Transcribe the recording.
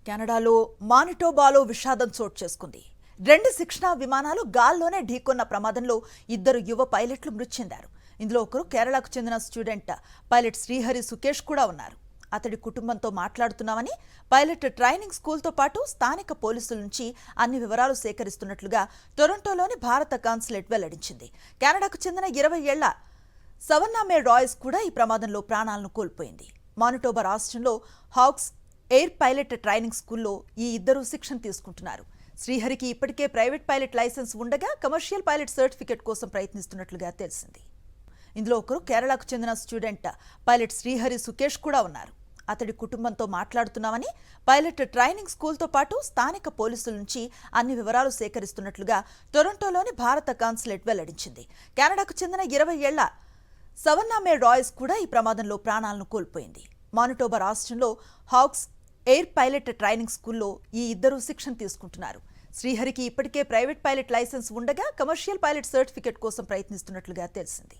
కెనడాలో మానిటోబాలో విషాదం చోటు చేసుకుంది. 2 శిక్షణా విమానాలు గాల్లోనే ఢీకొన్న ప్రమాదంలో 2 యువ పైలట్లు మృతి చెందారు. ఇందులో ఒకరు కేరళకు చెందిన స్టూడెంట్ పైలట్ శ్రీహరి సుకేష్ కూడా ఉన్నారు. అతడి కుటుంబంతో మాట్లాడుతున్నామని పైలట్ ట్రైనింగ్ స్కూల్తో పాటు స్థానిక పోలీసుల నుంచి అన్ని వివరాలు సేకరిస్తున్నట్లుగా టొరంటోలోని భారత కాన్సులేట్ వెల్లడించింది. కెనడాకు చెందిన 20 ఏళ్ల సవన్నా మే రాయ్స్ కూడా ఈ ప్రమాదంలో ప్రాణాలను కోల్పోయింది. మానిటోబా రాష్ట్రంలో హాక్స్ ఎయిర్ పైలట్ ట్రైనింగ్ స్కూల్లో ఈ 2 శిక్షణ తీసుకుంటున్నారు. శ్రీహరికి ఇప్పటికే ప్రైవేట్ పైలట్ లైసెన్స్ ఉండగా కమర్షియల్ పైలట్ సర్టిఫికెట్ కోసం ప్రయత్నిస్తున్నట్లుగా తెలిసింది. ఇందులో ఒకరు కేరళకు చెందిన స్టూడెంట్ పైలట్ శ్రీహరి సుకేష్ కూడా ఉన్నారు. అతడి కుటుంబంతో మాట్లాడుతున్నామని పైలట్ ట్రైనింగ్ స్కూల్తో పాటు స్థానిక పోలీసుల నుంచి అన్ని వివరాలు సేకరిస్తున్నట్లుగా టొరంటోలోని భారత కాన్సులేట్ వెల్లడించింది. కెనడాకు చెందిన 20 ఏళ్ల సవన్నా మే రాయ్స్ కూడా ఈ ప్రమాదంలో ప్రాణాలను కోల్పోయింది. మానిటోబా రాష్ట్రంలో హాక్స్ ఎయిర్ పైలట్ ట్రైనింగ్ స్కూల్లో ఈ 2 శిక్షణ తీసుకుంటున్నారు. శ్రీహరికి ఇప్పటికే ప్రైవేట్ పైలట్ లైసెన్స్ ఉండగా కమర్షియల్ పైలట్ సర్టిఫికెట్ కోసం ప్రయత్నిస్తున్నట్లుగా తెలిసింది.